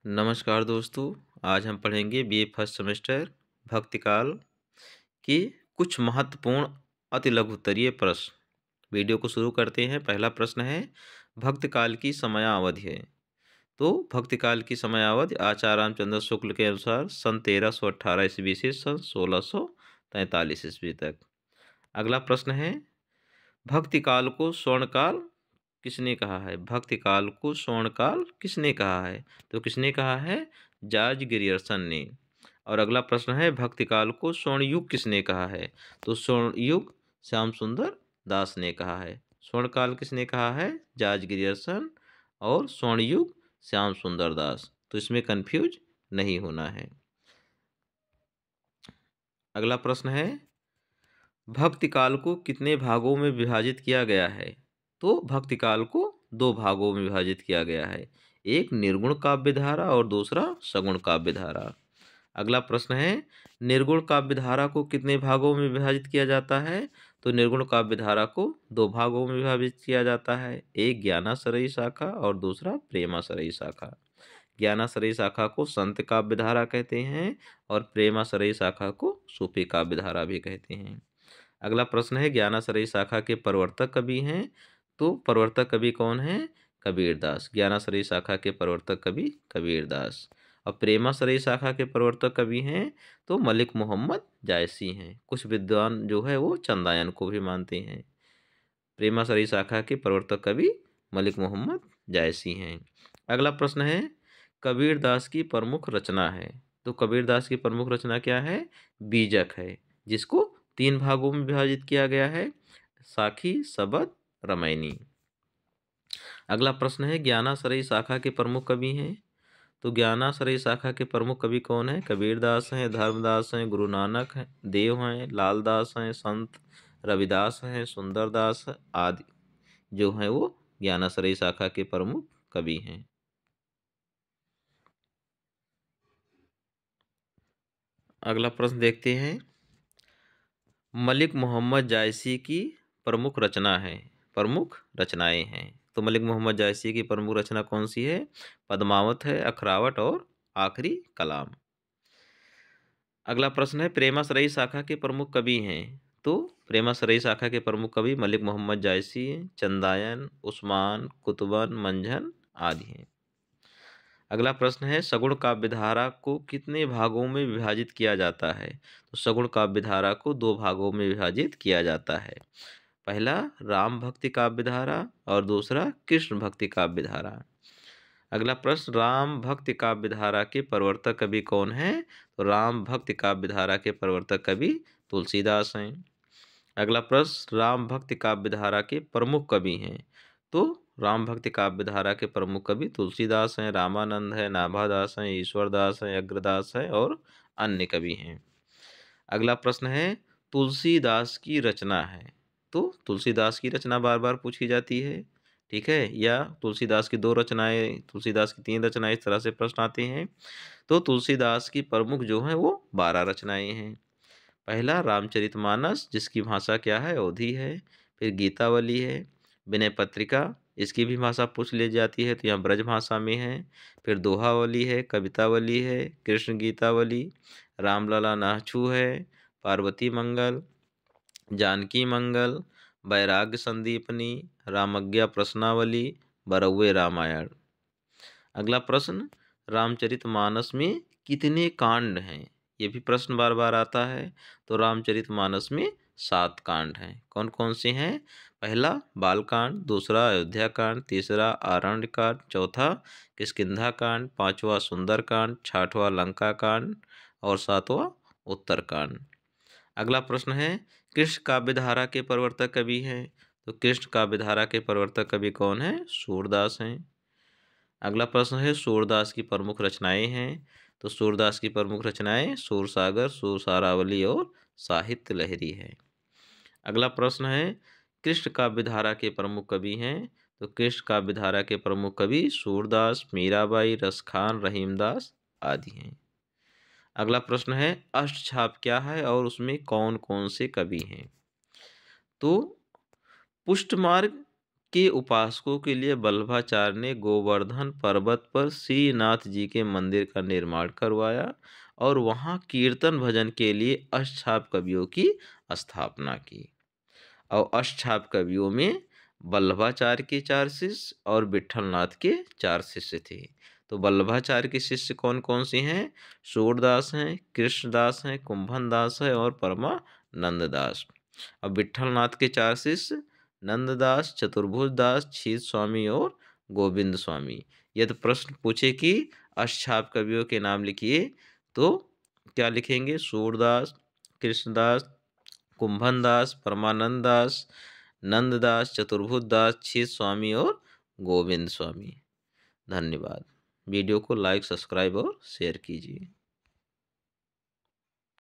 नमस्कार दोस्तों, आज हम पढ़ेंगे बीए फर्स्ट सेमेस्टर भक्तिकाल की कुछ महत्वपूर्ण अति लघुत्तरीय प्रश्न। वीडियो को शुरू करते हैं। पहला प्रश्न है, भक्तिकाल की समयावधि है। तो भक्तिकाल की समयावधि आचार्य रामचंद्र शुक्ल के अनुसार सन 1318 ईस्वी से सन 1643 ईस्वी तक। अगला प्रश्न है, भक्तिकाल को स्वर्णकाल किसने कहा है? भक्तिकाल को स्वर्णकाल किसने कहा है? तो किसने कहा है? जॉर्ज ग्रियर्सन ने। और अगला प्रश्न है, भक्तिकाल को स्वर्ण युग किसने कहा है? तो स्वर्ण युग श्याम सुंदर दास ने कहा है। स्वर्णकाल किसने कहा है? George Grierson. और स्वर्ण युग श्याम सुंदर दास। तो इसमें कंफ्यूज नहीं होना है। अगला प्रश्न है, भक्तिकाल को कितने भागों में विभाजित किया गया है? तो भक्तिकाल को दो भागों में विभाजित किया गया है, एक निर्गुण काव्य धारा और दूसरा सगुण काव्य धारा। अगला प्रश्न है, निर्गुण काव्य धारा को कितने भागों में विभाजित किया जाता है? तो निर्गुण काव्य धारा को दो भागों में विभाजित किया जाता है, एक ज्ञानाश्रयी शाखा और दूसरा प्रेमाश्रयी शाखा। ज्ञानाश्रयी शाखा को संत काव्य धारा कहते हैं और प्रेमाश्रयी शाखा को सूफी काव्य धारा भी कहते हैं। अगला प्रश्न है, ज्ञानाश्रयी शाखा के प्रवर्तक कवि हैं। तो प्रवर्तक कवि कौन है? कबीरदास। ज्ञानाश्रयी शाखा के प्रवर्तक कवि कबीरदास। और प्रेमाश्रयी शाखा के प्रवर्तक कवि हैं तो मलिक मोहम्मद जायसी हैं। कुछ विद्वान जो है वो चंदायन को भी मानते हैं। प्रेमाश्रयी शाखा के प्रवर्तक कवि मलिक मोहम्मद जायसी हैं। अगला प्रश्न है, कबीरदास की प्रमुख रचना है। तो कबीरदास की प्रमुख रचना क्या है? बीजक है, जिसको तीन भागों में विभाजित किया गया है, साखी, सबद, रामायणी। अगला प्रश्न है, ज्ञानाश्रयी शाखा के प्रमुख कवि हैं। तो ज्ञानाश्रयी शाखा के प्रमुख कवि कौन है? कबीरदास हैं, धर्मदास हैं, गुरु नानक हैं, देव हैं, लालदास हैं, संत रविदास हैं, सुंदरदास आदि जो हैं वो ज्ञानाश्रयी शाखा के प्रमुख कवि हैं। अगला प्रश्न देखते हैं, मलिक मोहम्मद जायसी की प्रमुख रचना है, प्रमुख रचनाएं हैं। तो मलिक मोहम्मद जायसी की प्रमुख रचना कौन सी है? पद्मावत है, अखरावट और आखिरी कलाम। अगला प्रश्न है, प्रेमाश्रयी शाखा के प्रमुख कवि हैं। तो प्रेमाश्रयी शाखा के प्रमुख कवि मलिक मोहम्मद जायसी, चंदायन, उस्मान, कुतुबन, मंझन आदि हैं। अगला प्रश्न है, सगुण काव्य धारा को कितने भागों में विभाजित किया जाता है? तो सगुण काव्य धारा को दो भागों में विभाजित किया जाता है, पहला राम भक्ति काव्य धारा और दूसरा कृष्ण भक्ति काव्य धारा। अगला प्रश्न, राम भक्ति काव्य धारा के प्रवर्तक कवि कौन है? तो राम भक्ति काव्य धारा के प्रवर्तक कवि तुलसीदास हैं। अगला प्रश्न, राम भक्ति काव्य धारा के प्रमुख कवि हैं। तो राम भक्ति काव्य धारा के प्रमुख कवि तुलसीदास हैं, रामानंद है, नाभादास हैं, ईश्वरदास हैं, अग्रदास हैं और अन्य कवि हैं। अगला प्रश्न है, तुलसीदास की रचना है। तो तुलसीदास की रचना बार बार पूछी जाती है, ठीक है, या तुलसीदास की दो रचनाएं, तुलसीदास की तीन रचनाएं, इस तरह से प्रश्न आते हैं। तो तुलसीदास की प्रमुख जो है वो 12 रचनाएं हैं। पहला रामचरितमानस, जिसकी भाषा क्या है? अवधी है। फिर गीतावली है, विनय पत्रिका, इसकी भी भाषा पूछ ली जाती है तो यहाँ ब्रज भाषा में है। फिर दोहावली है, कवितावली है, कृष्ण गीतावली, रामलला नाहछू है, पार्वती मंगल, जानकी मंगल, वैराग्य संदीपनी, रामज्ञा प्रश्नावली, बरौवे रामायण। अगला प्रश्न, रामचरितमानस में कितने कांड हैं? ये भी प्रश्न बार बार आता है। तो रामचरितमानस में 7 कांड हैं। कौन कौन से हैं? पहला बालकांड, दूसरा अयोध्या कांड, तीसरा आरण्य कांड, चौथा किष्किंधा कांड, पांचवा सुंदरकांड, छठवां लंका कांड और सातवां उत्तरकांड। अगला प्रश्न है, कृष्ण काव्य धारा के प्रवर्तक कवि हैं। तो कृष्ण काव्य धारा के प्रवर्तक कवि कौन है? सूरदास हैं। अगला प्रश्न है, सूरदास की प्रमुख रचनाएं हैं। तो सूरदास की प्रमुख रचनाएं सूरसागर, सूरसारावली और साहित्य लहरी है। अगला प्रश्न है, कृष्ण काव्य धारा के प्रमुख कवि हैं। तो कृष्ण काव्य धारा के प्रमुख कवि सूरदास, मीराबाई, रसखान, रहीमदास आदि हैं। अगला प्रश्न है, अष्टछाप क्या है और उसमें कौन कौन से कवि हैं? तो पुष्टमार्ग के उपासकों के लिए वल्लभाचार्य ने गोवर्धन पर्वत पर श्रीनाथ जी के मंदिर का निर्माण करवाया और वहां कीर्तन भजन के लिए अष्टछाप कवियों की स्थापना की। और अष्टछाप कवियों में वल्लभाचार्य के 4 शिष्य और विट्ठलनाथ के 4 शिष्य थे। तो वल्लभाचार्य के शिष्य कौन कौन से हैं? सूरदास हैं, कृष्णदास हैं, कुंभनदास है और परमानंददास। अब विट्ठलनाथ के 4 शिष्य नंददास, चतुर्भुजदास, क्षीर स्वामी और गोविंद स्वामी। यदि प्रश्न पूछे कि अष्टछाप कवियों के नाम लिखिए, तो क्या लिखेंगे? सूरदास, कृष्णदास, कुंभनदास, परमानंददास, नंददास, चतुर्भुजदास, क्षीर स्वामी और गोविंद स्वामी। धन्यवाद। वीडियो को लाइक, सब्सक्राइब और शेयर कीजिए।